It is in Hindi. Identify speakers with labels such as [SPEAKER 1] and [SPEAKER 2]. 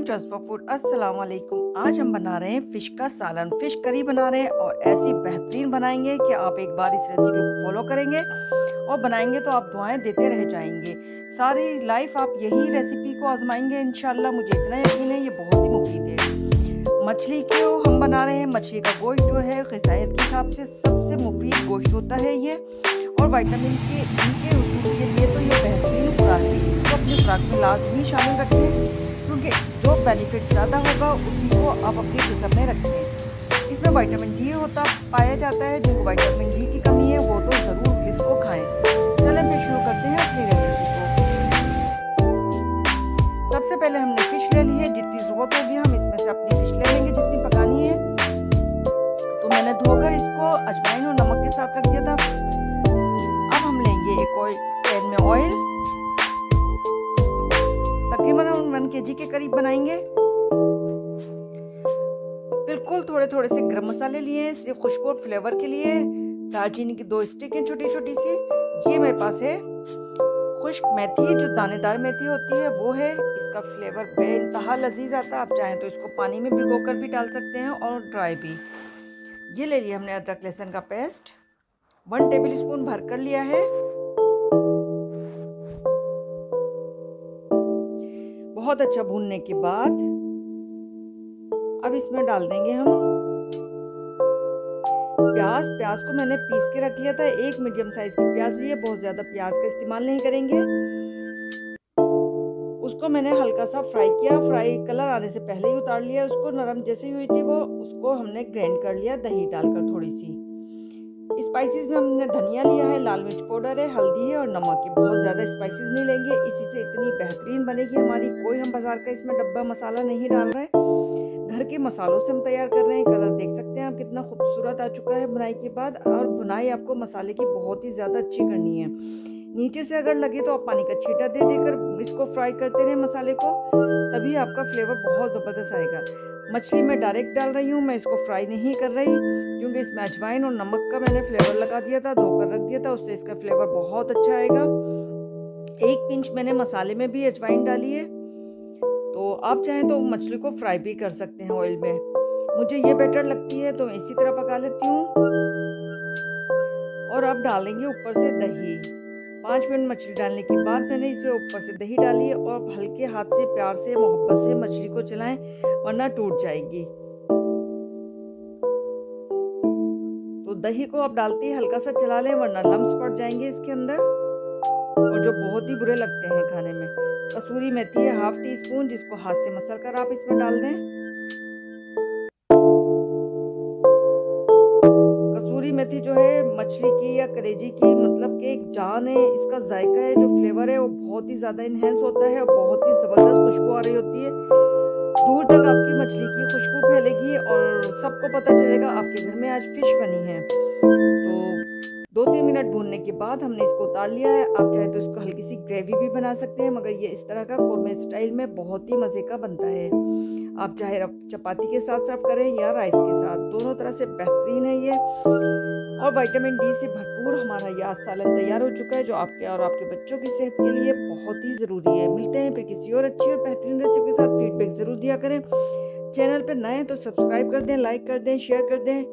[SPEAKER 1] जज्बा फूड। अस्सलाम वालेकुम। आज हम बना रहे हैं फ़िश का सालन, फ़िश करी बना रहे हैं और ऐसी बेहतरीन बनाएंगे कि आप एक बार इस रेसिपी को फॉलो करेंगे और बनाएंगे तो आप दुआएं देते रह जाएंगे। सारी लाइफ आप यही रेसिपी को आजमाएंगे इंशाल्लाह। मुझे इतना यकीन है ये बहुत ही मुफीद है। मछली को हम बना रहे हैं। मछली का गोश्त जो है ग़िज़ायत के हिसाब से सबसे मुफीद गोश्त होता है ये, और विटामिन के इनके हुसूल के लिए तो ये बेहतरीन खुराक है। इसको अपनी खुराक में लाजमी शामिल रखें क्योंकि जो बेनिफिट ज़्यादा होगा उसी को आप अपनी ग़िज़ा में रखें। इसमें विटामिन डी पाया जाता है। जिनको विटामिन डी की कमी है वो तो ज़रूर इसको खाएं। चलें फिर शुरू करते हैं अपनी रेसिपी को। सबसे पहले हमने फ़िश ले ली है। जितनी ज़रूरत होगी हम इसमें से अपनी फ़िश ले लेंगे जितनी पकानी है। तो मैंने धोकर इसको अजवाइन और नमक के साथ रख दिया था। अब हम लेंगे एक पैन में ऑयल, तकरीबन हम 1 kg के करीब बनाएंगे। बिल्कुल थोड़े थोड़े से गरम मसाले लिए हैं सिर्फ खुशबू और फ्लेवर के लिए। दालचीनी की 2 स्टिक हैं छोटी छोटी सी। ये मेरे पास है खुश्क मेथी, जो दानेदार मेथी होती है वो है। इसका फ्लेवर बेइंतहा लजीज आता है। आप चाहें तो इसको पानी में भिगोकर भी डाल सकते हैं और ड्राई भी। ये ले लिया हमने अदरक लहसुन का पेस्ट, 1 टेबल स्पून भर कर लिया है। बहुत अच्छा भूनने के बाद अब इसमें डाल देंगे हम प्याज को मैंने पीस के रख लिया था। एक मीडियम साइज की प्याज ली है, बहुत ज्यादा प्याज का इस्तेमाल नहीं करेंगे। उसको मैंने हल्का सा फ्राई किया, फ्राई कलर आने से पहले ही उतार लिया उसको। नरम जैसे हुई थी वो, उसको हमने ग्राइंड कर लिया दही डालकर थोड़ी सी। स्पाइसेस में हमने धनिया लिया है, लाल मिर्च पाउडर है, हल्दी है और नमक है। बहुत ज़्यादा स्पाइसेस नहीं लेंगे, इसी से इतनी बेहतरीन बनेगी हमारी। कोई हम बाजार का इसमें डब्बा मसाला नहीं डाल रहे हैं, घर के मसालों से हम तैयार कर रहे हैं। कलर देख सकते हैं आप कितना खूबसूरत आ चुका है बुनाई के बाद। और बुनाई आपको मसाले की बहुत ही ज़्यादा अच्छी करनी है। नीचे से अगर लगे तो आप पानी का छींटा दे देकर इसको फ्राई करते रहे मसाले को, तभी आपका फ्लेवर बहुत ज़बरदस्त आएगा। मछली मैं डायरेक्ट डाल रही हूँ, मैं इसको फ्राई नहीं कर रही क्योंकि इसमें अजवाइन और नमक का मैंने फ्लेवर लगा दिया था, धोकर रख दिया था। उससे इसका फ्लेवर बहुत अच्छा आएगा। 1 पिंच मैंने मसाले में भी अजवाइन डाली है। तो आप चाहें तो मछली को फ्राई भी कर सकते हैं ऑयल में। मुझे ये बेटर लगती है तो मैं इसी तरह पका लेती हूँ। और अब डालेंगे ऊपर से दही। 5 मिनट मछली डालने के बाद मैंने इसे ऊपर से दही डाली है। और हल्के हाथ से प्यार से मोहब्बत से मछली को चलाएं वरना टूट जाएगी। तो दही को आप डालते ही हल्का सा चला लें वरना लम्स पड़ जाएंगे इसके अंदर, और जो बहुत ही बुरे लगते हैं खाने में। कसूरी मेथी है 1/2 टीस्पून, जिसको हाथ से मसल कर आप इसमें डाल दें। कसूरी मेथी जो है मछली की या कलेजी की मतलब कि एक जान है। इसका जायका है, जो फ्लेवर है वो बहुत ही ज़्यादा इन्हेंस होता है और बहुत ही ज़बरदस्त खुशबू आ रही होती है। दूर तक आपकी मछली की खुशबू फैलेगी और सबको पता चलेगा आपके घर में आज फिश बनी है। तो 2-3 मिनट भूनने के बाद हमने इसको उतार लिया है। आप चाहे तो इसको हल्की सी ग्रेवी भी बना सकते हैं, मगर ये इस तरह का कोरमे स्टाइल में बहुत ही मज़े का बनता है। आप चाहे चपाती के साथ सर्व करें या राइस के साथ, दोनों तरह से बेहतरीन है ये। और विटामिन डी से भरपूर हमारा यह सालन तैयार हो चुका है, जो आपके और आपके बच्चों की सेहत के लिए बहुत ही ज़रूरी है। मिलते हैं फिर किसी और अच्छी और बेहतरीन रेसिपी के साथ। फीडबैक ज़रूर दिया करें। चैनल पर नए हैं तो सब्सक्राइब कर दें, लाइक कर दें, शेयर कर दें।